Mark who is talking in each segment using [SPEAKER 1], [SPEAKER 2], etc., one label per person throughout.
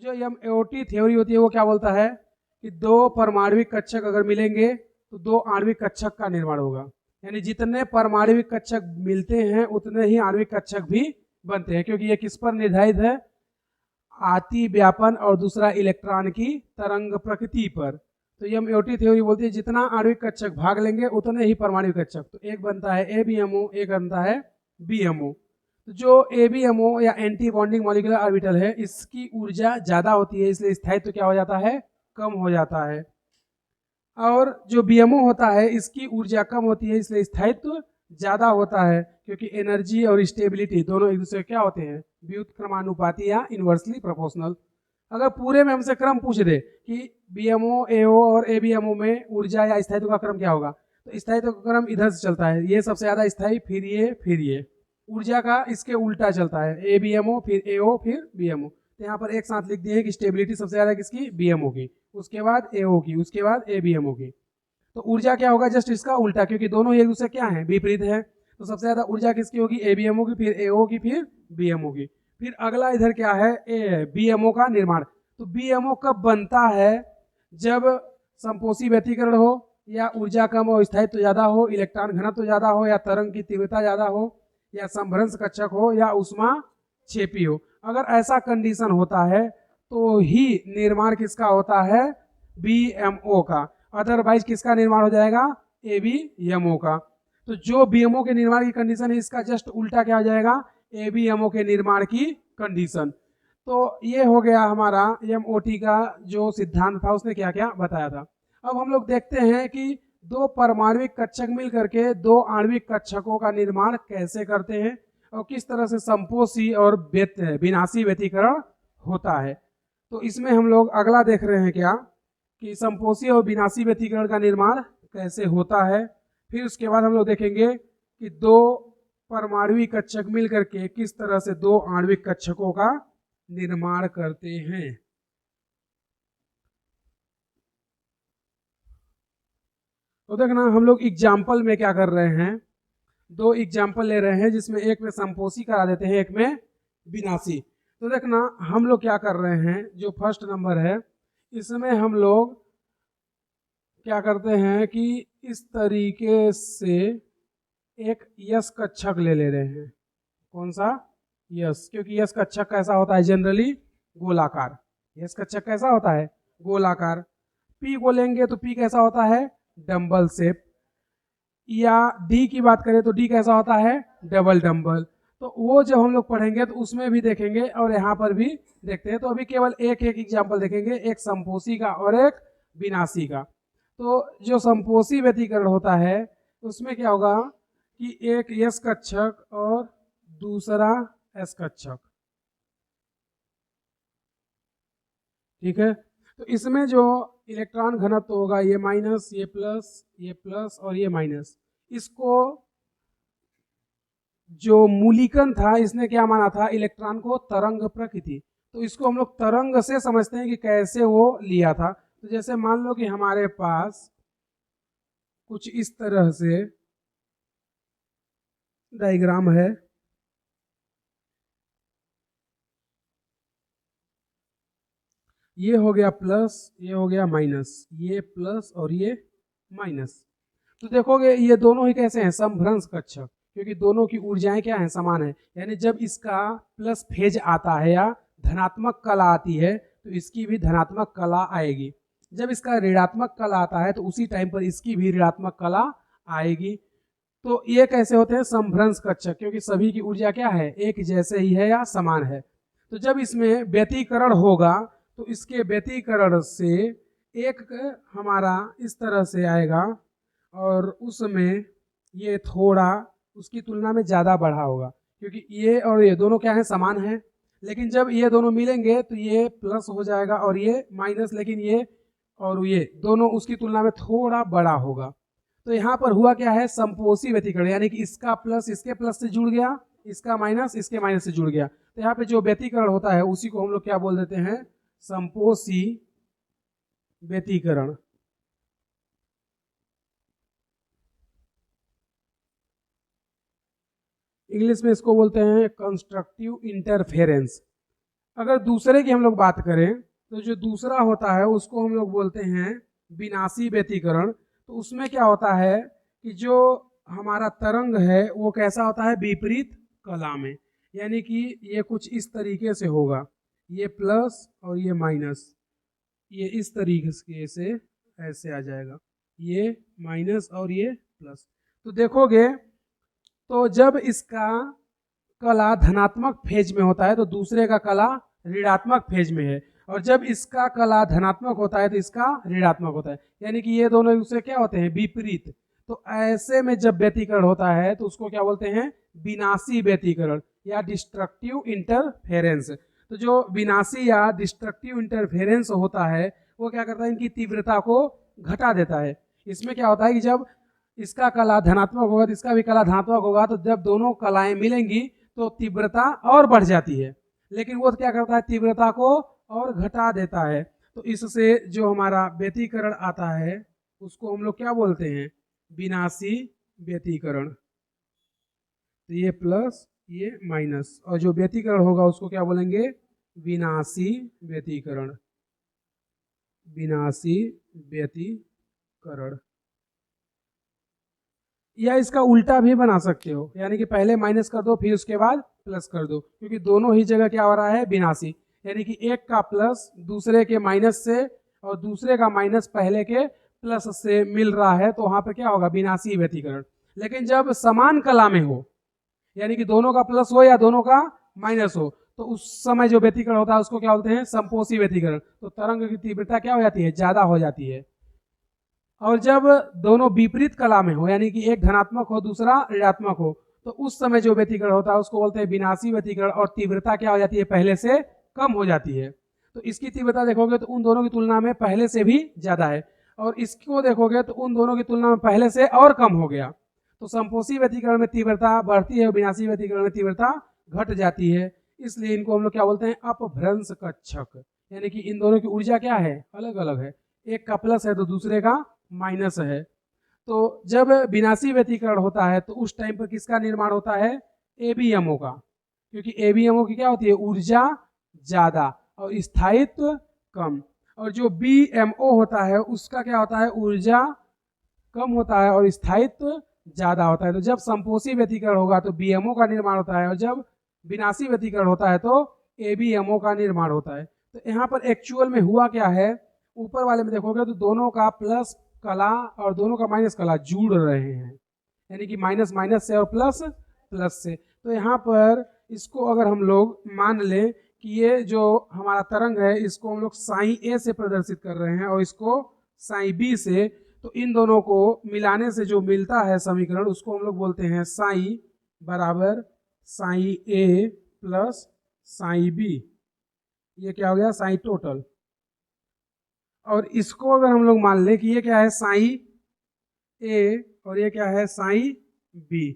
[SPEAKER 1] जो MOT theory होती है वो क्या बोलता है कि दो परमाणविक कक्षक अगर मिलेंगे तो दो आणविक कक्षक का निर्माण होगा, यानी जितने परमाणविक कक्षक मिलते हैं उतने ही आणविक कक्षक भी बनते हैं, क्योंकि ये किस पर निर्धारित है, आति व्यापन और दूसरा इलेक्ट्रॉन की तरंग प्रकृति पर। तो एमओटी थ्योरी बोलती है जितना आणविक कक्षक भाग लेंगे उतने ही परमाणविक कक्षक, तो एक बनता है एबीएमओ, एक बनता है बीएमओ। तो जो एबीएमओ या एंटी बॉन्डिंग मॉलिक्यूलर ऑर्बिटल है इसकी ऊर्जा ज्यादा होती है, इसलिए स्थायित्व तो क्या हो जाता है, कम हो जाता है। और जो बीएमओ होता है इसकी ऊर्जा कम होती है, इसलिए स्थायित्व ज्यादा होता है, क्योंकि एनर्जी और स्टेबिलिटी दोनों एक दूसरे क्या होते हैं, व्युत्क्रमानुपाती या इनवर्सली प्रोपोर्शनल। अगर पूरे में हमसे क्रम पूछ दे कि बीएमओ, एओ और एबीएमओ में ऊर्जा या स्थायित्व का क्रम क्या होगा, तो स्थायित्व का क्रम इधर से चलता है, ये सबसे ज्यादा स्थायी, फिर ये, फिर ये। ऊर्जा का इसके उल्टा चलता है, एबीएमओ फिर एओ फिर बीएमओ। तो यहाँ पर एक साथ लिख दिए कि स्टेबिलिटी सबसे ज्यादा किसकी, बीएमओ की, उसके बाद एओ की, उसके बाद एबीएमओ की। तो ऊर्जा क्या होगा, जस्ट इसका उल्टा, क्योंकि दोनों एक दूसरे क्या है, विपरीत है। तो सबसे ज्यादा ऊर्जा किसकी होगी, एबीएमओ की, फिर एओ की, फिर बीएमओ की। फिर अगला इधर क्या है, बीएमओ का निर्माण। तो बीएमओ कब बनता है, जब संपोषी व्यतिकरण हो, या ऊर्जा कम हो, स्थायित्व ज्यादा हो, इलेक्ट्रॉन घनत्व ज्यादा हो, या तरंग की तीव्रता ज्यादा हो, या संभ्रंश कक्षक हो, या उष्मा क्षेपी हो। अगर ऐसा कंडीशन होता है तो ही निर्माण किसका होता है, बीएमओ का। अदरवाइज किसका निर्माण हो जाएगा, एबीएमओ का। तो जो बीएमओ के निर्माण की कंडीशन है इसका जस्ट उल्टा क्या हो जाएगा, एबीएमओ के निर्माण की कंडीशन। तो ये हो गया हमारा एमओटी का जो सिद्धांत था, उसने क्या क्या बताया था। अब हम लोग देखते हैं कि दो परमाणविक कक्षक मिल करके दो आणविक कक्षकों का निर्माण कैसे करते हैं और किस तरह से संपोषी और विनाशी व्यतिकरण होता है। तो इसमें हम लोग अगला देख रहे हैं क्या, कि संपोषी और विनाशी व्यतिकरण का निर्माण कैसे होता है। फिर उसके बाद हम लोग देखेंगे कि दो परमाणविक कक्षक मिल करके किस तरह से दो आणविक कक्षकों का निर्माण करते हैं। तो देखना हम लोग एग्जाम्पल में क्या कर रहे हैं, दो एग्जाम्पल ले रहे हैं जिसमें एक में संपोषी करा देते हैं, एक में विनाशी। तो देखना हम लोग क्या कर रहे हैं, जो फर्स्ट नंबर है इसमें हम लोग क्या करते हैं कि इस तरीके से एक यस कक्षक ले रहे हैं। कौन सा, यस, क्योंकि यस कक्षक कैसा होता है, जनरली गोलाकार। यस कक्षक कैसा होता है, गोलाकार। पी को लेंगे तो पी कैसा होता है, डंबल शेप। या डी की बात करें तो डी कैसा होता है, डबल डंबल। तो वो जब हम लोग पढ़ेंगे तो उसमें भी देखेंगे और यहाँ पर भी देखते हैं। तो अभी केवल एक एक एग्जाम्पल देखेंगे, एक संपोषी का और एक विनाशी का। तो जो संपोषी व्यतिकरण होता है उसमें क्या होगा कि एक यस कक्षक और दूसरा एस कक्षक, ठीक है। तो इसमें जो इलेक्ट्रॉन घनत्व होगा ये माइनस, ये प्लस और ये माइनस। इसको जो मूलिकन था इसने क्या माना था, इलेक्ट्रॉन को तरंग प्रकृति। तो इसको हम लोग तरंग से समझते हैं कि कैसे वो लिया था। तो जैसे मान लो कि हमारे पास कुछ इस तरह से डायग्राम है, ये हो गया प्लस, ये हो गया माइनस, ये प्लस और ये माइनस। तो देखोगे ये दोनों ही कैसे हैं, समभ्रंश कक्षक, क्योंकि दोनों की ऊर्जाएं क्या हैं, समान है। यानी जब इसका प्लस फेज आता है या धनात्मक कला आती है तो इसकी भी धनात्मक कला आएगी। जब इसका ऋणात्मक कला आता है तो उसी टाइम पर इसकी भी ऋणात्मक कला आएगी। तो ये कैसे होते हैं, समभ्रंश कक्षक, क्योंकि सभी की ऊर्जा क्या है, एक जैसे ही है या समान है। तो जब इसमें व्यतिकरण होगा तो इसके व्यतिकरण से एक हमारा इस तरह से आएगा और उसमें ये थोड़ा उसकी तुलना में ज़्यादा बढ़ा होगा, क्योंकि ये और ये दोनों क्या है, समान है। लेकिन जब ये दोनों मिलेंगे तो ये प्लस हो जाएगा और ये माइनस, लेकिन ये और ये दोनों उसकी तुलना में थोड़ा बड़ा होगा। तो यहाँ पर हुआ क्या है, संपोषी व्यतिकरण, यानी कि इसका प्लस इसके प्लस से जुड़ गया, इसका माइनस इसके माइनस से जुड़ गया। तो यहाँ पे जो व्यतिकरण होता है उसी को हम लोग क्या बोल देते हैं, संपोषी व्यतिकरण। इंग्लिश में इसको बोलते हैं कंस्ट्रक्टिव इंटरफेरेंस। अगर दूसरे की हम लोग बात करें तो जो दूसरा होता है उसको हम लोग बोलते हैं विनाशी व्यतिकरण। तो उसमें क्या होता है कि जो हमारा तरंग है वो कैसा होता है, विपरीत कला में, यानी कि ये कुछ इस तरीके से होगा, ये प्लस और ये माइनस, ये इस तरीके से ऐसे आ जाएगा, ये माइनस और ये प्लस। तो देखोगे तो जब इसका कला धनात्मक फेज में होता है तो दूसरे का कला ऋणात्मक फेज में है, और जब इसका कला धनात्मक होता है तो इसका ऋणात्मक होता है, यानी कि ये दोनों एक दूसरे क्या होते हैं, विपरीत। तो ऐसे में जब व्यतिकरण होता है तो उसको क्या बोलते हैं, विनाशी व्यतिकरण या डिस्ट्रक्टिव इंटरफेरेंस। तो जो विनाशी या डिस्ट्रक्टिव इंटरफेरेंस होता है वो क्या करता है, इनकी तीव्रता को घटा देता है। इसमें क्या होता है कि जब इसका कला धनात्मक होगा तो इसका भी कला धनात्मक होगा, तो जब दोनों कलाएं मिलेंगी तो तीव्रता और बढ़ जाती है, लेकिन वो क्या करता है, तीव्रता को और घटा देता है। तो इससे जो हमारा व्यतिकरण आता है उसको हम लोग क्या बोलते हैं, विनाशी व्यतिकरण। तो ये प्लस ये माइनस, और जो व्यतिकरण होगा उसको क्या बोलेंगे, विनाशी व्यतिकरण, विनाशी व्यतिकरण। या इसका उल्टा भी बना सकते हो, यानी कि पहले माइनस कर दो फिर उसके बाद प्लस कर दो, क्योंकि दोनों ही जगह क्या हो रहा है, विनाशी, यानी कि एक का प्लस दूसरे के माइनस से और दूसरे का माइनस पहले के प्लस से मिल रहा है, तो वहां पर क्या होगा, विनाशी व्यतिकरण। लेकिन जब समान कला में हो, यानी कि दोनों का प्लस हो या दोनों का माइनस हो, तो उस समय जो व्यतिकरण होता है उसको क्या बोलते हैं, समपोषी व्यतिकरण। तो तरंग की तीव्रता क्या हो जाती है, ज्यादा हो जाती है। और जब दोनों विपरीत कला में हो, यानी कि एक धनात्मक हो दूसरा ऋणात्मक हो, तो उस समय जो व्यतिकरण होता है उसको बोलते हैं विनाशी व्यतिकरण, और तीव्रता क्या हो जाती है, पहले से कम हो जाती है। तो इसकी तीव्रता देखोगे तो उन दोनों की तुलना में पहले से भी ज्यादा है, और इसको देखोगे तो उन दोनों की तुलना में पहले से और कम हो गया। तो समपोषी व्यतिकरण में तीव्रता बढ़ती है, विनाशी व्यतिकरण में तीव्रता घट जाती है। इसलिए इनको हम लोग क्या बोलते हैं, अपभ्रंश कक्षक, यानी कि इन दोनों की ऊर्जा क्या है, अलग अलग है, एक का प्लस है तो दूसरे का माइनस है। तो जब विनाशी व्यतिकरण होता है तो उस टाइम पर किसका निर्माण होता है, एबीएमओ का, क्योंकि एबीएमओ की क्या होती है, ऊर्जा ज्यादा और स्थायित्व कम। और जो बीएमओ होता है उसका क्या होता है, ऊर्जा कम होता है और स्थायित्व ज्यादा होता है। तो जब समपोषी व्यतिकरण होगा तो बीएमओ का निर्माण होता है, और जब विनाशी व्यतिकरण होता है तो एबीएमओ का निर्माण होता है। तो यहाँ पर एक्चुअल में हुआ क्या है, ऊपर वाले में देखोगे तो दोनों का प्लस कला और दोनों का माइनस कला जुड़ रहे हैं, यानी कि माइनस माइनस से और प्लस प्लस से। तो यहाँ पर इसको अगर हम लोग मान लें कि ये जो हमारा तरंग है इसको हम लोग साई ए से प्रदर्शित कर रहे हैं और इसको साई बी से, तो इन दोनों को मिलाने से जो मिलता है समीकरण उसको हम लोग बोलते हैं साई बराबर साई ए प्लस साई बी। ये क्या हो गया, साई टोटल। और इसको अगर हम लोग मान लें कि ये क्या है, साई ए और ये क्या है, साई बी,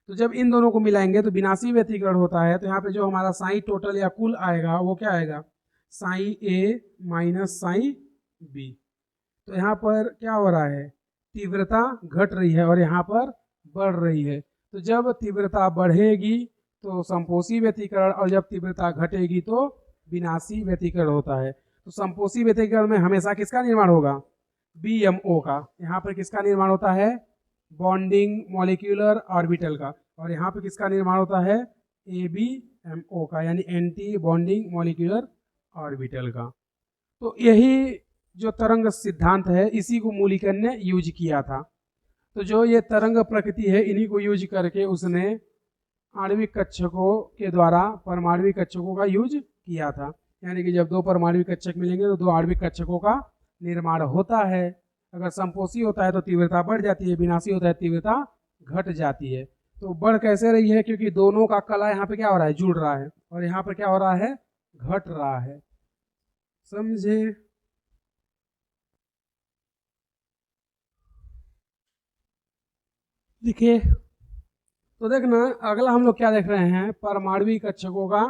[SPEAKER 1] तो जब इन दोनों को मिलाएंगे तो विनाशी व्यतिकरण होता है। तो यहाँ पे जो हमारा साई टोटल या कुल आएगा वो क्या आएगा, साई ए माइनस साई बी। तो यहाँ पर क्या हो रहा है, तीव्रता घट रही है और यहाँ पर बढ़ रही है। तो जब तीव्रता बढ़ेगी तो समपोषी व्यतिकरण, और जब तीव्रता घटेगी तो विनाशी व्यतिकरण होता है। तो समपोषी व्यतिकरण में हमेशा किसका निर्माण होगा, बीएमओ का। यहाँ पर किसका निर्माण होता है, बॉन्डिंग मॉलिक्यूलर ऑर्बिटल का। और यहाँ पर किसका निर्माण होता है, एबीएमओ का, यानी एंटी बॉन्डिंग मॉलिक्यूलर ऑर्बिटल का। तो यही जो तरंग सिद्धांत है इसी को मूलिकन ने यूज किया था। तो जो ये तरंग प्रकृति है इन्हीं को यूज करके उसने आणविक कक्षकों के द्वारा परमाणविक कक्षकों का यूज किया था। यानी कि जब दो परमाणविक कक्षक मिलेंगे तो दो आणविक कक्षकों का निर्माण होता है। अगर समपोषी होता है तो तीव्रता बढ़ जाती है, विनाशी होता है तीव्रता घट जाती है। तो बढ़ कैसे रही है, क्योंकि दोनों का कला यहाँ पे क्या हो रहा है, जुड़ रहा है, और यहाँ पे क्या हो रहा है, घट रहा है। समझे। देखिए तो देखना अगला हम लोग क्या देख रहे हैं, परमाणविक कक्षकों का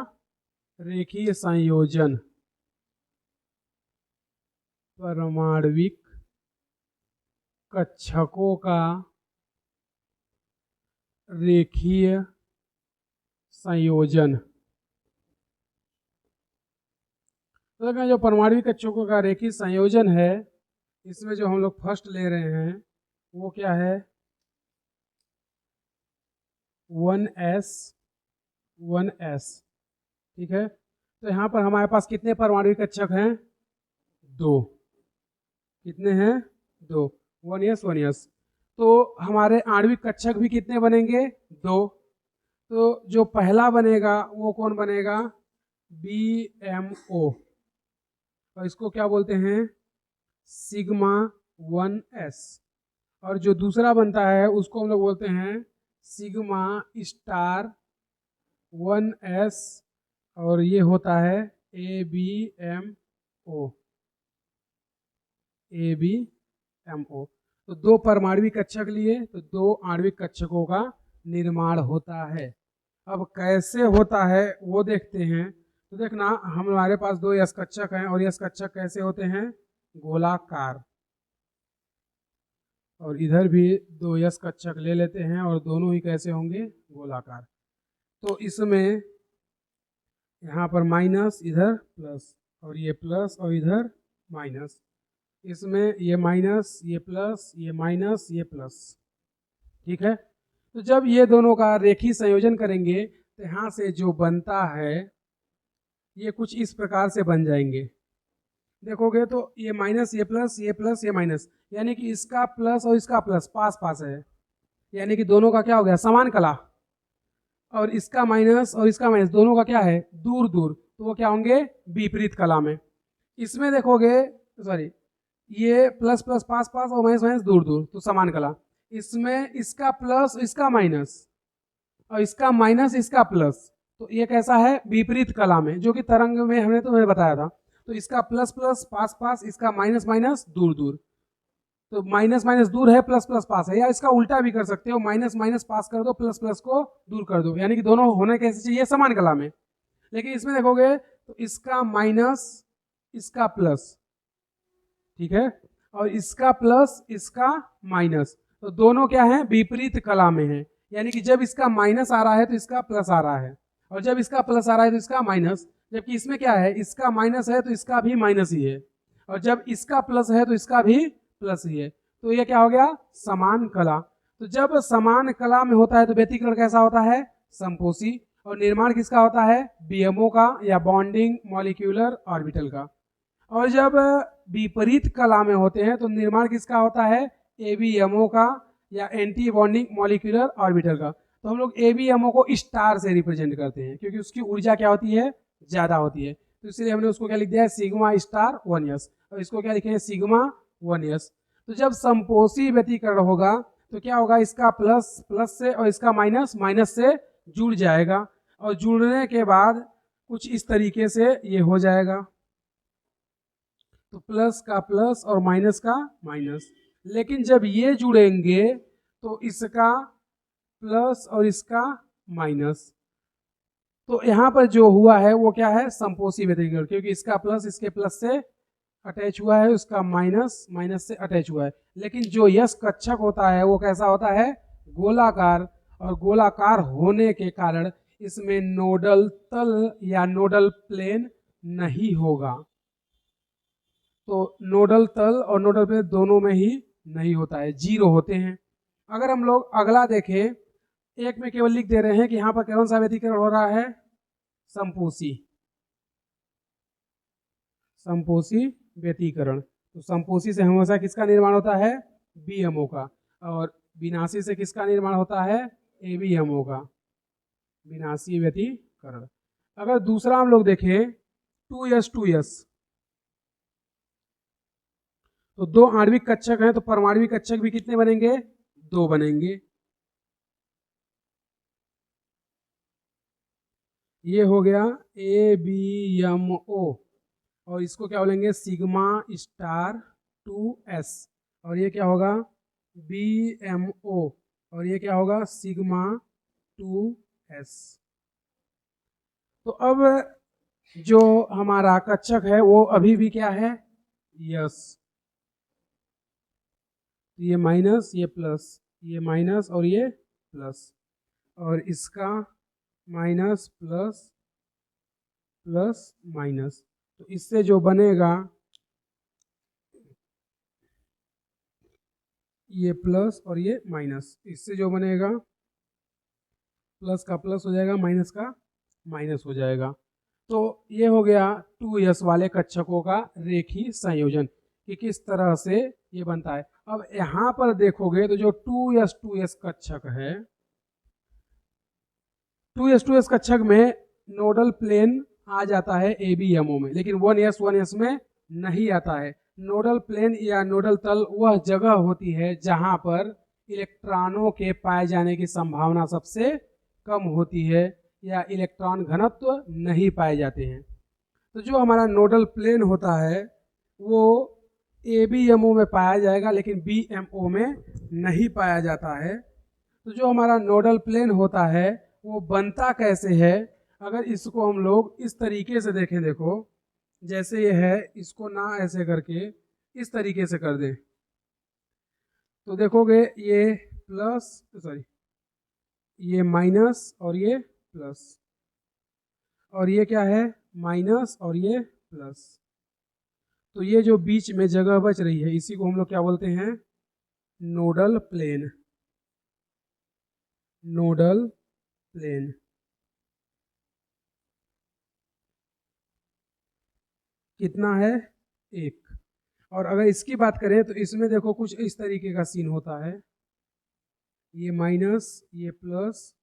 [SPEAKER 1] रेखीय संयोजन। परमाणविक कक्षकों का रेखीय संयोजन। तो देखो जो परमाणविक कक्षकों का रेखीय संयोजन है, इसमें जो हम लोग फर्स्ट ले रहे हैं वो क्या है, 1s 1s। ठीक है, तो यहाँ पर हमारे पास कितने परमाणविक कक्षक हैं, 2। कितने हैं, 2, 1s 1s। तो हमारे आणविक कक्षक भी कितने बनेंगे, 2। तो जो पहला बनेगा वो कौन बनेगा, BMO, और इसको क्या बोलते हैं, सिग्मा 1s। और जो दूसरा बनता है उसको हम लोग बोलते हैं सिग्मा स्टार 1s, और ये होता है ABMO। तो 2 परमाणविक कक्षक लिए तो 2 आणविक कक्षकों का निर्माण होता है। अब कैसे होता है वो देखते हैं। तो देखना, हमारे पास 2 यस्क कक्षक हैं और यस्क कक्षक कैसे होते हैं, गोलाकार। और इधर भी 2 यस्क कक्षक ले लेते हैं और दोनों ही कैसे होंगे, गोलाकार। तो इसमें यहाँ पर माइनस, इधर प्लस, और ये प्लस और इधर माइनस। इसमें ये माइनस, ये प्लस, ये माइनस, ये प्लस। ठीक है, तो जब ये दोनों का रेखीय संयोजन करेंगे तो यहाँ से जो बनता है ये कुछ इस प्रकार से बन जाएंगे। देखोगे तो ये माइनस, ये प्लस, ये प्लस, ये माइनस, यानी कि इसका प्लस और इसका प्लस पास पास है, यानी कि दोनों का क्या हो गया, समान कला। और इसका माइनस और इसका माइनस दोनों का क्या है, दूर दूर, तो वो क्या होंगे, विपरीत कला में। इसमें देखोगे, सॉरी, ये प्लस प्लस पास पास और माइनस माइनस दूर दूर, तो समान कला। इसमें इसका प्लस, इसका माइनस, और इसका माइनस, इसका प्लस, तो ये कैसा है, विपरीत कला में, जो कि तरंग में हमने तुम्हें बताया था। तो इसका प्लस प्लस पास पास, इसका माइनस माइनस दूर दूर, तो माइनस माइनस दूर है, प्लस प्लस पास है। या इसका उल्टा भी कर सकते हो, माइनस माइनस पास कर दो, प्लस प्लस को दूर कर दो, यानी कि दोनों होने कैसे चाहिए, समान कला में। लेकिन इसमें देखोगे तो इसका माइनस, इसका प्लस, ठीक है, और इसका प्लस, इसका माइनस, तो दोनों क्या है, विपरीत कला में है। यानी कि जब इसका माइनस आ रहा है तो इसका प्लस आ रहा है, और जब इसका प्लस आ रहा है तो इसका माइनस। जबकि इसमें क्या है, इसका माइनस है तो इसका भी माइनस ही है, और जब इसका प्लस है तो इसका भी प्लस ही है। तो ये क्या हो गया, समान कला। तो जब समान कला में होता है तो व्यतिकरण कैसा होता है, संपोषी। और निर्माण किसका होता है, BMO का, या बॉन्डिंग मॉलिक्यूलर ऑर्बिटल का। और जब विपरीत कला में होते हैं तो निर्माण किसका होता है, ABMO का, या एंटी बॉन्डिंग मॉलिक्यूलर ऑर्बिटल का। तो हम लोग ABMO को स्टार से रिप्रेजेंट करते हैं क्योंकि उसकी ऊर्जा क्या होती है, ज्यादा होती है। तो इसलिए हमने उसको क्या लिख दिया है, सिग्मा स्टार 1s, और इसको क्या लिखे हैं, सिग्मा 1s। तो जब संपोषी व्यतिकरण होगा तो क्या होगा, इसका प्लस प्लस से और इसका माइनस माइनस से जुड़ जाएगा, और जुड़ने के बाद कुछ इस तरीके से ये हो जाएगा। तो प्लस का प्लस और माइनस का माइनस। लेकिन जब ये जुड़ेंगे तो इसका प्लस और इसका माइनस, तो यहाँ पर जो हुआ है वो क्या है, संपोषी व्यतिकरण, क्योंकि इसका प्लस इसके प्लस से अटैच हुआ है, उसका माइनस माइनस से अटैच हुआ है। लेकिन जो यस्क कक्षक होता है वो कैसा होता है, गोलाकार, और गोलाकार होने के कारण इसमें नोडल तल या नोडल प्लेन नहीं होगा। तो नोडल तल और नोडल प्लेन दोनों में ही नहीं होता है, 0 होते हैं। अगर हम लोग अगला देखें, एक में केवल लिख दे रहे हैं कि यहाँ पर कौन सा व्यतिकरण हो रहा है, संपोषी, संपोषी व्यतिकरण। तो संपोषी से हमेशा किसका निर्माण होता है, BMO का, और विनाशी से किसका निर्माण होता है, ABMO का, विनाशी व्यतिकरण। अगर दूसरा हम लोग देखें 2s 2s, तो 2 आणविक कक्षक हैं तो परमाणविक कक्षक भी कितने बनेंगे, 2 बनेंगे। ये हो गया ABMO, और इसको क्या बोलेंगे, सिग्मा स्टार 2s, और ये क्या होगा, BMO, और ये क्या होगा, सिग्मा 2s। तो अब जो हमारा कक्षक है वो अभी भी क्या है, यस। ये माइनस, ये प्लस, ये माइनस और ये प्लस, और इसका माइनस प्लस प्लस माइनस, तो इससे जो बनेगा ये प्लस और ये माइनस, इससे जो बनेगा प्लस का प्लस हो जाएगा, माइनस का माइनस हो जाएगा। तो ये हो गया 2s वाले कक्षकों का रेखीय संयोजन कि किस तरह से ये बनता है। अब यहाँ पर देखोगे तो जो 2s कक्षक है, 2s कक्षक में नोडल प्लेन आ जाता है ABMO में, लेकिन 1s में नहीं आता है। नोडल प्लेन या नोडल तल वह जगह होती है जहां पर इलेक्ट्रॉनों के पाए जाने की संभावना सबसे कम होती है या इलेक्ट्रॉन घनत्व नहीं पाए जाते हैं। तो जो हमारा नोडल प्लेन होता है वो ABMO में पाया जाएगा, लेकिन BMO में नहीं पाया जाता है। तो जो हमारा नोडल प्लेन होता है वो बनता कैसे है, अगर इसको हम लोग इस तरीके से देखें, देखो जैसे ये है, इसको ना ऐसे करके इस तरीके से कर दें तो देखोगे ये प्लस, सॉरी ये माइनस और ये प्लस, और ये क्या है माइनस और ये प्लस। तो ये जो बीच में जगह बच रही है इसी को हम लोग क्या बोलते हैं, नोडल प्लेन। नोडल प्लेन कितना है, 1। और अगर इसकी बात करें तो इसमें देखो कुछ इस तरीके का सीन होता है, ये माइनस, ये प्लस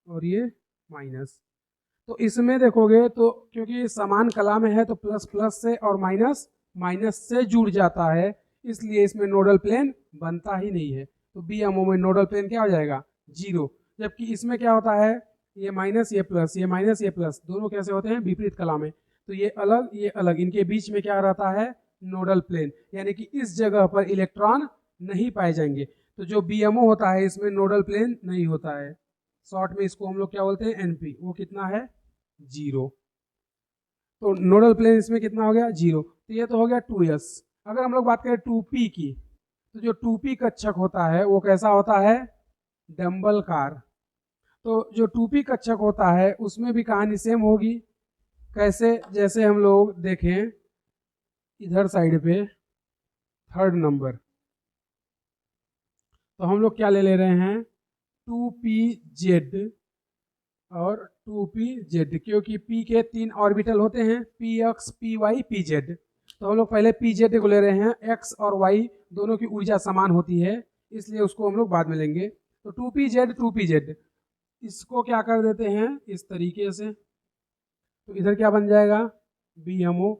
[SPEAKER 1] और ये माइनस। तो इसमें देखोगे तो क्योंकि समान कला में है तो प्लस प्लस से और माइनस माइनस से जुड़ जाता है, इसलिए इसमें नोडल प्लेन बनता ही नहीं है। तो BMO में नोडल प्लेन क्या हो जाएगा, 0। जबकि इसमें क्या होता है, ये माइनस ये प्लस, ये माइनस ये प्लस, दोनों कैसे होते हैं, विपरीत कला में। तो ये अलग, इनके बीच में क्या रहता है, नोडल प्लेन, यानी कि इस जगह पर इलेक्ट्रॉन नहीं पाए जाएंगे। तो जो BMO होता है इसमें नोडल प्लेन नहीं होता है, शॉर्ट में इसको हम लोग क्या बोलते हैं, NP। वो कितना है, 0। तो नोडल प्लेन इसमें कितना हो गया, 0। तो ये तो हो गया 2s। अगर हम लोग बात करें 2p की, तो जो 2p कक्षक होता है वो कैसा होता है, डम्बलकार। तो जो 2p कक्षक होता है उसमें भी कहानी सेम होगी। कैसे, जैसे हम लोग देखें इधर साइड पे 3rd नंबर, तो हम लोग क्या ले रहे हैं, 2pz और 2pz, क्योंकि p के 3 ऑर्बिटल होते हैं, px py pz। तो हम लोग पहले pz को ले रहे हैं, x और y दोनों की ऊर्जा समान होती है इसलिए उसको हम लोग बाद में लेंगे। तो 2pz इसको क्या कर देते हैं इस तरीके से, तो इधर क्या बन जाएगा, BMO।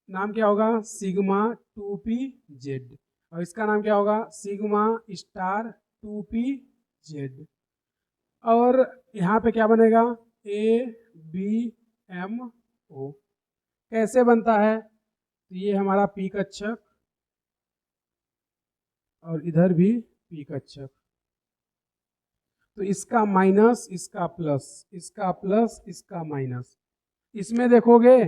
[SPEAKER 1] नाम क्या होगा, सिग्मा 2pz, और इसका नाम क्या होगा, सिग्मा स्टार 2pz। और यहाँ पे क्या बनेगा, ABMO। कैसे बनता है, तो ये हमारा p कक्षक और इधर भी p कक्षक, तो इसका माइनस, इसका प्लस, इसका प्लस, इसका माइनस। इसमें देखोगे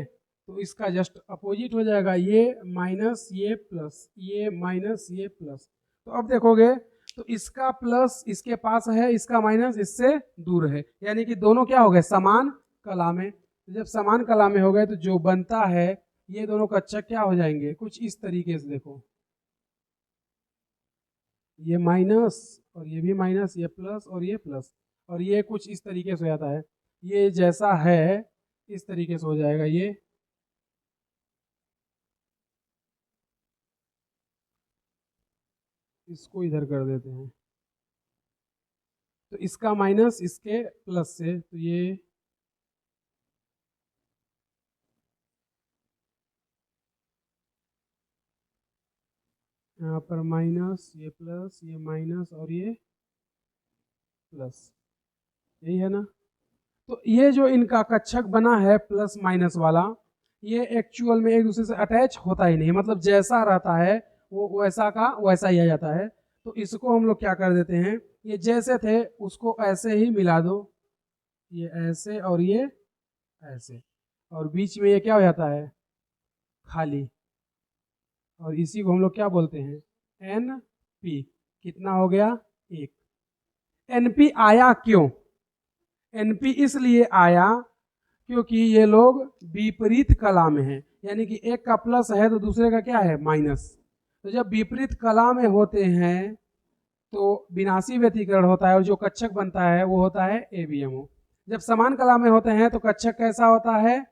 [SPEAKER 1] तो इसका जस्ट अपोजिट हो जाएगा, ये माइनस ये प्लस, ये माइनस ये प्लस। तो अब देखोगे तो इसका प्लस इसके पास है, इसका माइनस इससे दूर है, यानी कि दोनों क्या हो गए, समान कला में। जब समान कला में हो गए तो जो बनता है ये दोनों कक्षक क्या हो जाएंगे, कुछ इस तरीके से। देखो ये माइनस और ये भी माइनस, ये प्लस और ये प्लस, और ये कुछ इस तरीके से हो जाता है। ये जैसा है इस तरीके से हो जाएगा। ये इसको इधर कर देते हैं, तो इसका माइनस इसके प्लस से, तो ये यहाँ पर माइनस, ये प्लस, ये माइनस और ये प्लस, यही है ना। तो ये जो इनका कक्षक बना है प्लस माइनस वाला, ये एक्चुअल में एक दूसरे से अटैच होता ही नहीं, मतलब जैसा रहता है वो वैसा का वैसा ही आ जाता है। तो इसको हम लोग क्या कर देते हैं, ये जैसे थे उसको ऐसे ही मिला दो, ये ऐसे और ये ऐसे, और बीच में ये क्या हो जाता है, खाली, और इसी को हम लोग क्या बोलते हैं, NP। कितना हो गया, 1। NP आया क्यों, NP इसलिए आया क्योंकि ये लोग विपरीत कला में हैं, यानी कि एक का प्लस है तो दूसरे का क्या है, माइनस। तो जब विपरीत कला में होते हैं तो विनाशी व्यतिकरण होता है और जो कक्षक बनता है वो होता है ABMO। जब समान कला में होते हैं तो कक्षक कैसा होता है,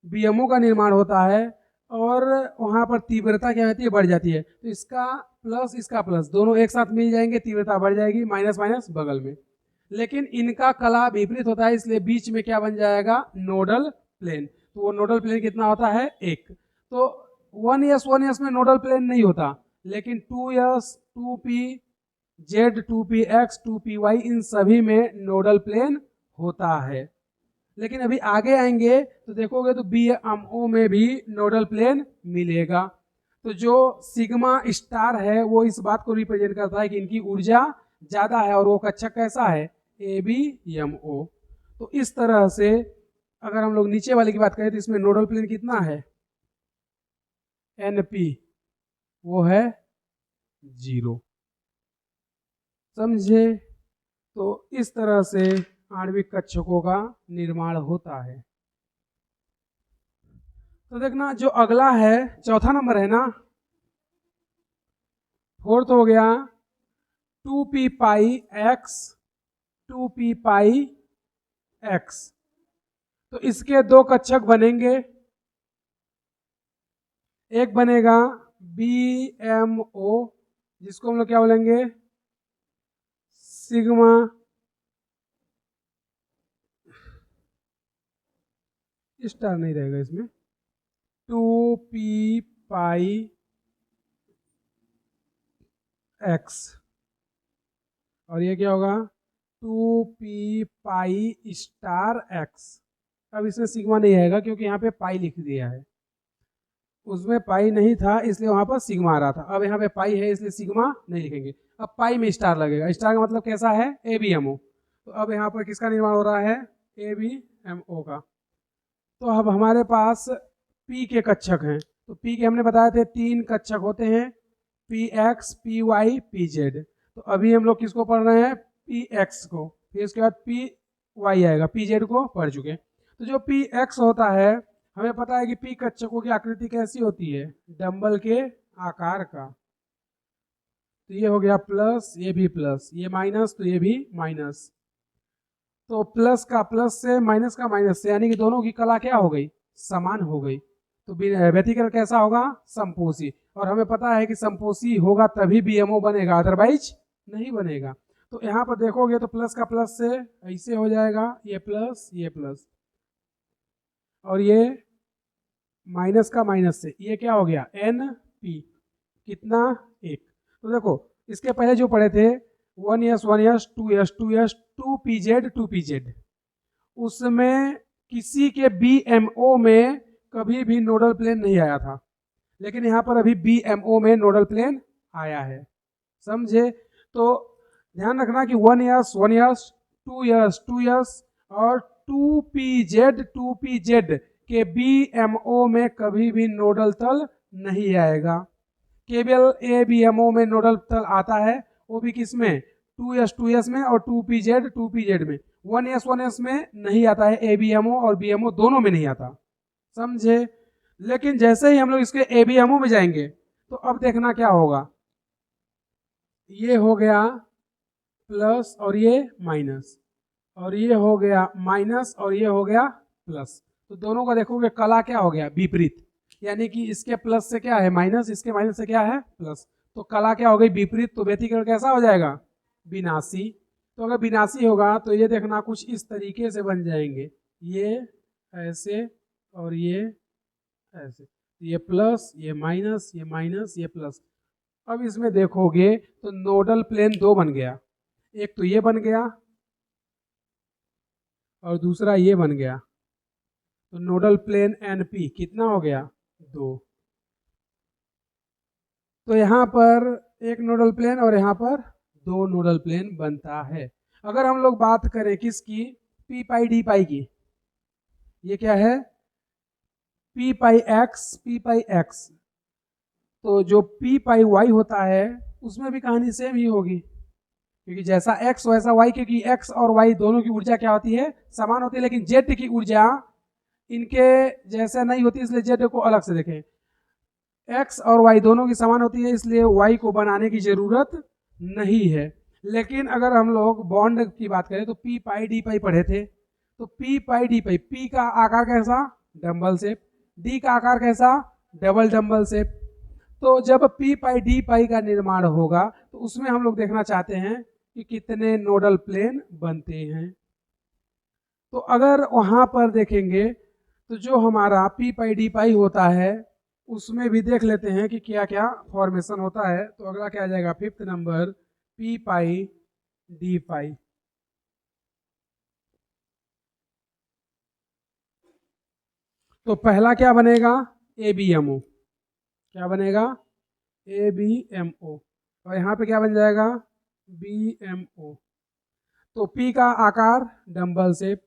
[SPEAKER 1] BMO का निर्माण होता है और वहां पर तीव्रता क्या होती है, बढ़ जाती है। तो इसका प्लस दोनों एक साथ मिल जाएंगे, तीव्रता बढ़ जाएगी, माइनस माइनस बगल में। लेकिन इनका कला विपरीत होता है, इसलिए बीच में क्या बन जाएगा, नोडल प्लेन। तो वो नोडल प्लेन कितना होता है, एक। तो 1s में नोडल प्लेन नहीं होता, लेकिन 2s 2pz 2px 2py इन सभी में नोडल प्लेन होता है। लेकिन अभी आगे आएंगे तो देखोगे तो BMO में भी नोडल प्लेन मिलेगा। तो जो सिग्मा स्टार है वो इस बात को रिप्रेजेंट करता है कि इनकी ऊर्जा ज्यादा है और वो कक्षक कैसा है, ABMO। तो इस तरह से अगर हम लोग नीचे वाले की बात करें तो इसमें नोडल प्लेन कितना है, NP, वो है 0। समझे। तो इस तरह से आणविक कक्षकों का निर्माण होता है। तो देखना जो अगला है, चौथा नंबर है ना, फोर्थ हो गया 2p पाई x 2p पाई x। तो इसके दो कक्षक बनेंगे, एक बनेगा BMO जिसको हम लोग क्या बोलेंगे, सिग्मा स्टार नहीं रहेगा इसमें, 2p पाई x, और ये क्या होगा 2p पाई स्टार x। अब इसमें सिग्मा नहीं आएगा क्योंकि यहाँ पे पाई लिख दिया है, उसमें पाई नहीं था इसलिए वहां पर सिग्मा आ रहा था। अब यहाँ पे पाई है इसलिए सिग्मा नहीं लिखेंगे, अब पाई में स्टार लगेगा। स्टार का मतलब कैसा है, ABMO। तो अब यहाँ पर किसका निर्माण हो रहा है, ABMO का। तो अब हमारे पास P के कक्षक हैं, तो P के हमने बताए थे 3 कक्षक होते हैं, PX PY PZ। तो अभी हम लोग किसको पढ़ रहे हैं, PX को, फिर उसके बाद PY आएगा, PZ को पढ़ चुके। तो जो PX होता है, हमें पता है कि P कक्षकों की आकृति कैसी होती है, डंबल के आकार का। तो ये हो गया प्लस, ये भी प्लस, ये माइनस तो ये भी माइनस। तो प्लस का प्लस से, माइनस का माइनस से, यानी कि दोनों की कला क्या हो गई, समान हो गई। तो व्यतिकरण कैसा होगा, समपोषी। और हमें पता है कि समपोषी होगा तभी BMO बनेगा, अदरवाइज नहीं बनेगा। तो यहाँ पर देखोगे तो प्लस का प्लस से ऐसे हो जाएगा, ये प्लस ये प्लस, और ये माइनस का माइनस से, ये क्या हो गया NP, कितना, 1। तो देखो इसके पहले जो पढ़े थे 1s 1s 2s 2s 2pz 2pz, उसमें किसी के BMO में कभी भी नोडल प्लेन नहीं आया था, लेकिन यहाँ पर अभी BMO में नोडल प्लेन आया है। समझे। तो ध्यान रखना कि 1s 1s 2s 2s और 2pz 2pz के BMO में कभी भी नोडल तल नहीं आएगा। केवल ABMO में नोडल तल आता है, वो भी किसमें, 2s 2s में और 2pz 2pz में। 1s 1s में नहीं आता है, ABMO और BMO दोनों में नहीं आता। समझे। लेकिन जैसे ही हम लोग इसके ABMO में जाएंगे तो अब देखना क्या होगा, ये हो गया प्लस और ये माइनस, और ये हो गया माइनस और ये हो गया प्लस। तो दोनों का देखोगे कला क्या हो गया, विपरीत। यानी कि इसके प्लस से क्या है माइनस, इसके माइनस से क्या है प्लस। तो कला क्या हो गई, विपरीत। तो व्यतिकरण कैसा हो जाएगा, विनाशी। तो अगर विनाशी होगा तो ये देखना कुछ इस तरीके से बन जाएंगे, ये ऐसे और ये ऐसे, ये प्लस ये माइनस ये माइनस ये प्लस। अब इसमें देखोगे तो नोडल प्लेन 2 बन गया, एक तो ये बन गया और दूसरा ये बन गया। तो नोडल प्लेन NP कितना हो गया, 2। तो यहाँ पर एक नोडल प्लेन और यहाँ पर 2 नोडल प्लेन बनता है। अगर हम लोग बात करें किसकी, P पाई D पाई की, ये क्या है P पाई x। तो जो P पाई y होता है उसमें भी कहानी सेम ही होगी। क्योंकि जैसा x वैसा y, क्योंकि x और y दोनों की ऊर्जा क्या होती है, समान होती है, लेकिन z की ऊर्जा इनके जैसा नहीं होती, इसलिए z को अलग से देखें। x और y दोनों की समान होती है, इसलिए y को बनाने की जरूरत नहीं है। लेकिन अगर हम लोग बॉन्ड की बात करें तो p पाई डी पाई पढ़े थे, तो p पाई डी पाई, p का आकार कैसा, डंबल शेप, d का आकार कैसा, डबल डंबल शेप। तो जब p पाई डी पाई का निर्माण होगा तो उसमें हम लोग देखना चाहते हैं कि कितने नोडल प्लेन बनते हैं। तो अगर वहां पर देखेंगे तो जो हमारा p पाई डी पाई होता है उसमें भी देख लेते हैं कि क्या क्या फॉर्मेशन होता है। तो अगला क्या आ जाएगा, 5th नंबर p पाई डी पाई। तो पहला क्या बनेगा, ABMO, क्या बनेगा, ABMO, और यहाँ पे क्या बन जाएगा, BMO। तो P का आकार डंबल शेप,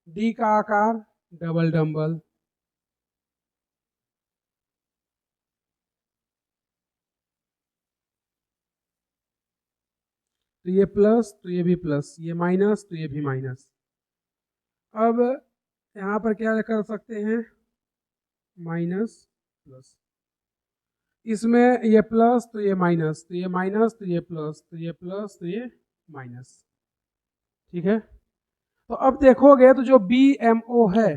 [SPEAKER 1] D का आकार डबल डंबल, तो ये प्लस, तो ये भी प्लस, ये माइनस, तो ये भी माइनस। अब यहाँ पर क्या कर सकते हैं, माइनस प्लस, इसमें ये प्लस तो ये माइनस, तो ये माइनस तो ये प्लस, तो ये प्लस तो ये माइनस। ठीक है, तो अब देखोगे तो जो BMO है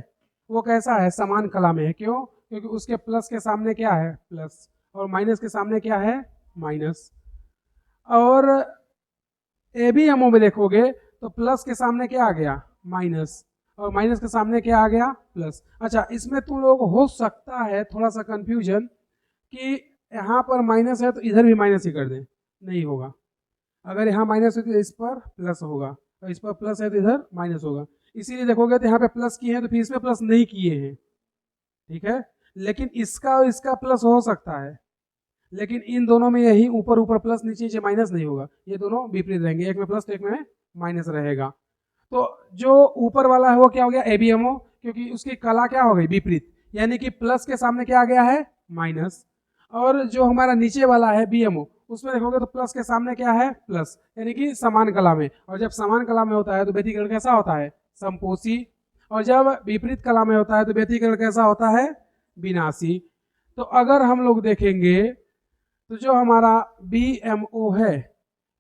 [SPEAKER 1] वो कैसा है, समान कला में है। क्यों, क्योंकि उसके प्लस के सामने क्या है, प्लस, और माइनस के सामने क्या है, माइनस। और ABMO में देखोगे तो प्लस के सामने क्या आ गया, माइनस, और माइनस के सामने क्या आ गया, प्लस। अच्छा, इसमें तुम लोग हो सकता है थोड़ा सा कंफ्यूजन कि यहाँ पर माइनस है तो इधर भी माइनस ही कर दें, नहीं होगा। अगर यहाँ माइनस है तो इस पर प्लस होगा, और इस पर प्लस है तो इधर माइनस होगा। इसीलिए देखोगे तो यहाँ पे प्लस किए हैं तो फिर इसमें प्लस नहीं किए हैं। ठीक है, लेकिन इसका और इसका प्लस हो सकता है, लेकिन इन दोनों में यही ऊपर ऊपर प्लस, नीचे नीचे माइनस नहीं होगा, ये दोनों विपरीत रहेंगे, एक में प्लस तो एक में माइनस रहेगा। तो जो ऊपर वाला है वो क्या हो गया, ABMO, क्योंकि उसकी कला क्या हो गई, विपरीत, यानी कि प्लस के सामने क्या आ गया है, माइनस। और जो हमारा नीचे वाला है BMO, उसमें देखोगे तो प्लस के सामने क्या है, प्लस, यानी कि समान कला में। और जब समान कला में होता है तो व्यतिकरण कैसा होता है, समपोषी, और जब विपरीत कला में होता है तो व्यतिकरण कैसा होता है, विनाशी। तो अगर हम लोग देखेंगे तो जो हमारा BMO है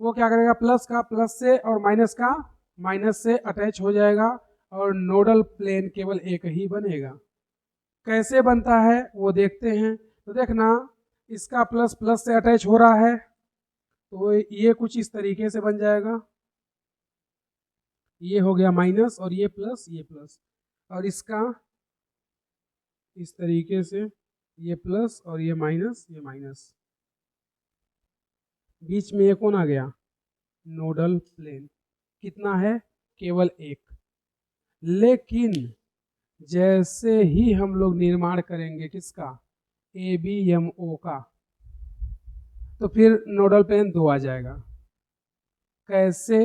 [SPEAKER 1] वो क्या करेगा, प्लस का प्लस से और माइनस का माइनस से अटैच हो जाएगा, और नोडल प्लेन केवल एक ही बनेगा। कैसे बनता है वो देखते हैं। तो देखना, इसका प्लस प्लस से अटैच हो रहा है तो ये कुछ इस तरीके से बन जाएगा, ये हो गया माइनस, और ये प्लस, ये प्लस, और इसका इस तरीके से ये प्लस और ये माइनस, ये माइनस, बीच में ये कौन आ गया, नोडल प्लेन। कितना है, केवल एक। लेकिन जैसे ही हम लोग निर्माण करेंगे किसका, ABMO का, तो फिर नोडल प्लेन 2 आ जाएगा। कैसे,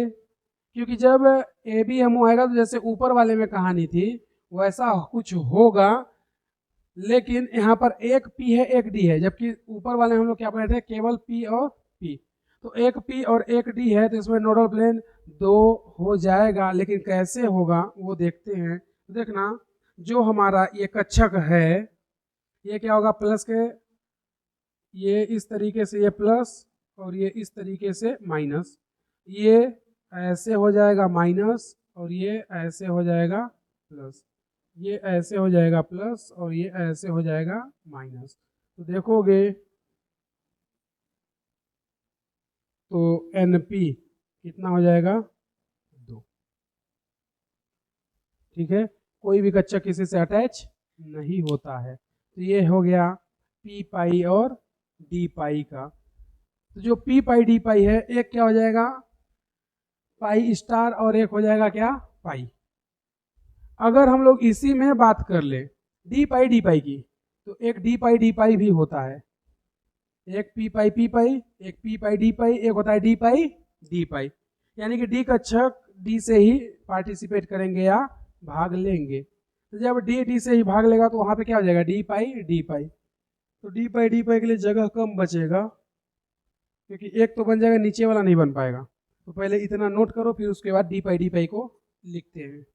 [SPEAKER 1] क्योंकि जब ABMO आएगा तो जैसे ऊपर वाले में कहानी थी वैसा कुछ होगा, लेकिन यहाँ पर एक P है एक D है, जबकि ऊपर वाले हम लोग क्या पढ़े थे, केवल P और P। तो एक P और एक D है तो इसमें नोडल प्लेन 2 हो जाएगा। लेकिन कैसे होगा वो देखते हैं। तो देखना, जो हमारा ये कक्षक है ये क्या होगा, प्लस के, ये इस तरीके से ये प्लस, और ये इस तरीके से माइनस, ये ऐसे हो जाएगा माइनस, और ये ऐसे हो जाएगा प्लस, ये ऐसे हो जाएगा प्लस, और ये ऐसे हो जाएगा माइनस। तो देखोगे तो NP कितना हो जाएगा, 2। ठीक है, कोई भी कक्षक किसी से अटैच नहीं होता है। तो ये हो गया P पाई और D पाई का। तो जो P पाई D पाई है, एक क्या हो जाएगा, पाई स्टार, और एक हो जाएगा क्या, पाई। अगर हम लोग इसी में बात कर ले D पाई की, तो एक D पाई भी होता है, एक P पाई, एक P पाई D पाई, एक होता है D पाई, यानी कि D कक्षक D से ही पार्टिसिपेट करेंगे या भाग लेंगे। तो जब D से ही भाग लेगा तो वहां पे क्या हो जाएगा, D पाई। तो D पाई के लिए जगह कम बचेगा, क्योंकि एक तो बन जाएगा, नीचे वाला नहीं बन पाएगा। तो पहले इतना नोट करो, फिर उसके बाद डी पाई को लिखते हैं।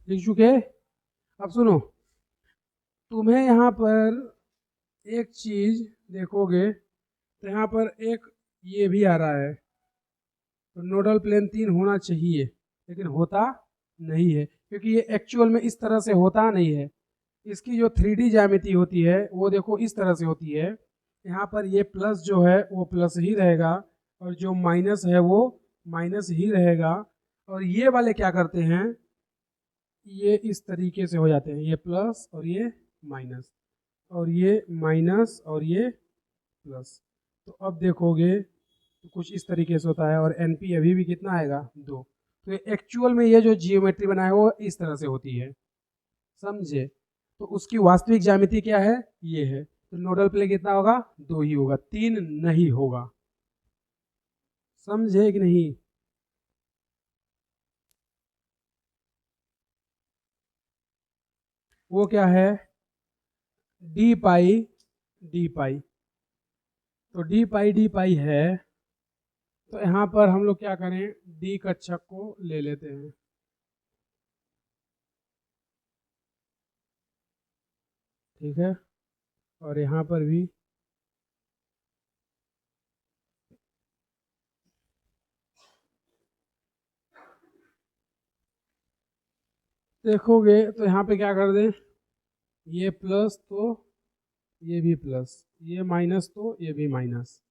[SPEAKER 1] लिख चुके? अब सुनो, तुम्हें यहाँ पर एक चीज देखोगे तो यहाँ पर एक ये भी आ रहा है, तो नोडल प्लेन 3 होना चाहिए, लेकिन होता नहीं है क्योंकि ये एक्चुअल में इस तरह से होता नहीं है। इसकी जो 3D ज्यामिति होती है वो देखो इस तरह से होती है। यहाँ पर ये प्लस जो है वो प्लस ही रहेगा और जो माइनस है वो माइनस ही रहेगा, और ये वाले क्या करते हैं, ये इस तरीके से हो जाते हैं, ये प्लस और ये माइनस और ये माइनस और ये प्लस। तो अब देखोगे तो कुछ इस तरीके से होता है, और एनपी अभी भी कितना आएगा 2। तो एक्चुअल में ये जो जियोमेट्री बना है वो इस तरह से होती है, समझे? तो उसकी वास्तविक ज्यामिति क्या है, ये है। तो नोडल प्लेन कितना होगा, 2 ही होगा, 3 नहीं होगा, समझे कि नहीं? वो क्या है, डी पाई डी पाई, तो डी पाई है, तो यहाँ पर हम लोग क्या करें, डी कक्षक को ले लेते हैं। ठीक है, और यहाँ पर भी देखोगे तो यहाँ पे क्या कर दें, ये प्लस तो ये भी प्लस, ये माइनस तो ये भी माइनस,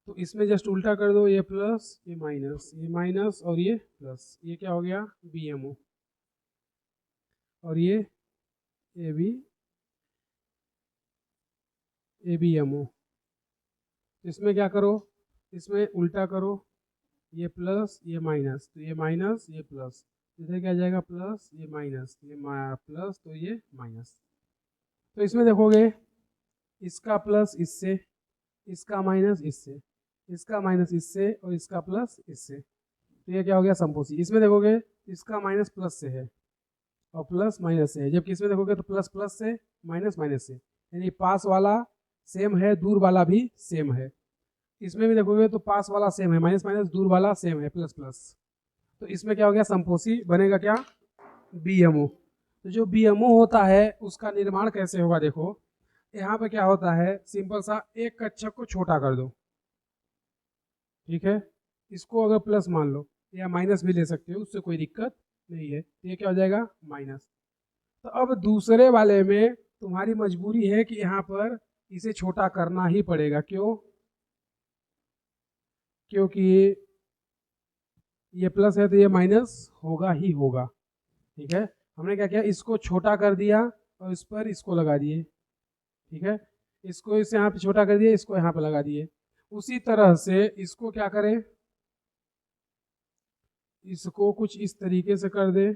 [SPEAKER 1] तो इसमें जस्ट उल्टा कर दो, ये प्लस ये माइनस और ये प्लस, ये क्या हो गया बी एम ओ, और ये बी एम ओ। इसमें क्या करो, इसमें उल्टा करो, ये प्लस ये माइनस, तो ये माइनस ये प्लस, इधर क्या जाएगा प्लस ये माइनस, ये प्लस तो ये माइनस। तो इसमें देखोगे इसका प्लस इससे, इसका माइनस इससे, इसका माइनस इससे और इसका प्लस इससे, तो ये क्या हो गया समपोसी। इसमें देखोगे इसका माइनस प्लस से है और प्लस माइनस से है, जबकि इसमें देखोगे तो प्लस प्लस से माइनस माइनस से, यानी पास वाला सेम है, दूर वाला भी सेम है। इसमें भी देखोगे तो पास वाला सेम है, माइनस माइनस, दूर वाला सेम है, प्लस प्लस, तो इसमें क्या हो गया समपोसी, बनेगा क्या बी एम ओ। तो जो बी एम ओ होता है उसका निर्माण कैसे होगा, देखो यहाँ पे क्या होता है, सिंपल सा एक कक्षक को छोटा कर दो, ठीक है, इसको अगर प्लस मान लो या माइनस भी ले सकते हो, उससे कोई दिक्कत नहीं है, तो ये क्या हो जाएगा माइनस। तो अब दूसरे वाले में तुम्हारी मजबूरी है कि यहाँ पर इसे छोटा करना ही पड़ेगा, क्यों, क्योंकि ये प्लस है तो ये माइनस होगा ही होगा। ठीक है, हमने क्या किया, इसको छोटा कर दिया और इस पर इसको लगा दिए, ठीक है, इसको इस यहाँ पे छोटा कर दिया, इसको यहाँ पे लगा दिए। उसी तरह से इसको क्या करें, इसको कुछ इस तरीके से कर दे,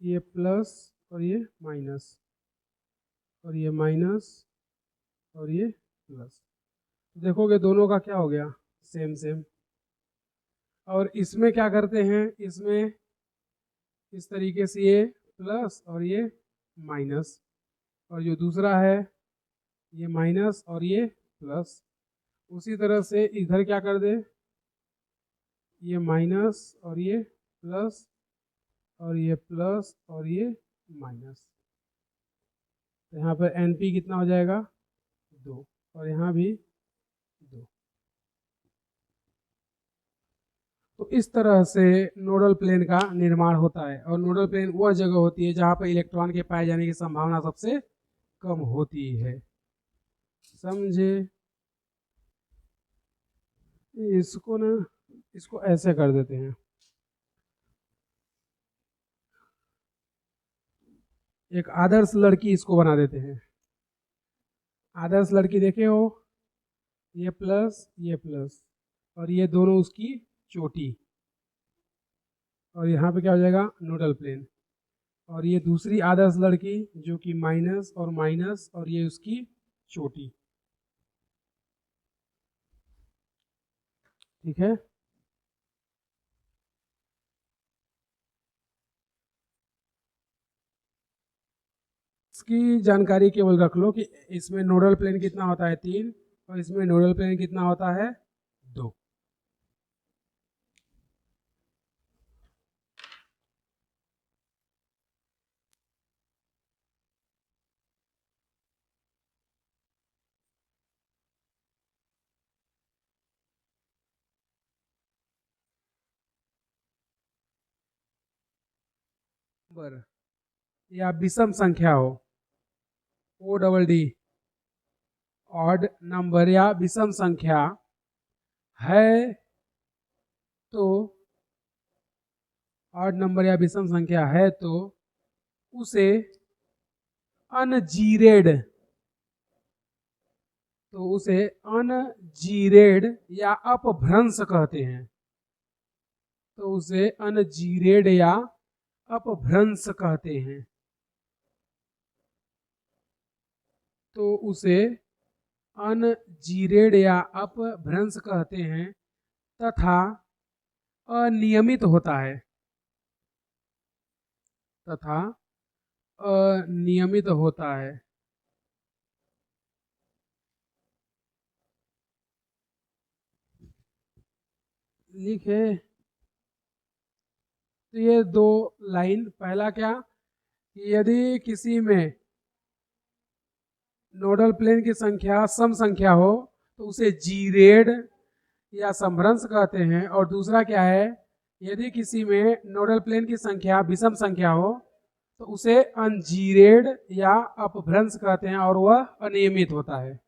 [SPEAKER 1] ये प्लस और ये माइनस और ये माइनस और ये प्लस, देखोगे दोनों का क्या हो गया सेम सेम। और इसमें क्या करते हैं, इसमें इस तरीके से ये प्लस और ये माइनस, और जो दूसरा है ये माइनस और ये प्लस, उसी तरह से इधर क्या कर दे, ये माइनस और ये प्लस और ये प्लस और ये माइनस, तो यहाँ पर एन पी कितना हो जाएगा 2, और यहाँ भी 2। तो इस तरह से नोडल प्लेन का निर्माण होता है, और नोडल प्लेन वह जगह होती है जहाँ पर इलेक्ट्रॉन के पाए जाने की संभावना सबसे कम होती है, समझे। इसको ना, इसको ऐसे कर देते हैं, एक आदर्श लड़की इसको बना देते हैं। आदर्श लड़की देखे हो, ये प्लस और ये दोनों उसकी चोटी, और यहाँ पे क्या हो जाएगा नोडल प्लेन, और ये दूसरी आदर्श लड़की जो कि माइनस और ये उसकी चोटी, ठीक है। इसकी जानकारी केवल रख लो कि इसमें नोडल प्लेन कितना होता है 3, और इसमें नोडल प्लेन कितना होता है 2। नंबर या विषम संख्या हो, O double D, odd number या विषम संख्या है तो, ऑड नंबर या विषम संख्या है तो उसे अनजीरेड, तो उसे अनजीरेड या अपभ्रंश कहते हैं, तो उसे अनजीरेड या अपभ्रंश कहते हैं, तो उसे अनजीरेड या अपभ्रंश कहते हैं, तथा अनियमित होता है, तथा अनियमित होता है। लिखे। तो ये दो लाइन, पहला क्या कि यदि किसी में नोडल प्लेन की संख्या सम संख्या हो तो उसे जीरेड या समभ्रंश कहते हैं। और दूसरा क्या है, यदि किसी में नोडल प्लेन की संख्या विषम संख्या हो तो उसे अनजीरेड या अपभ्रंश कहते हैं और वह अनियमित होता है।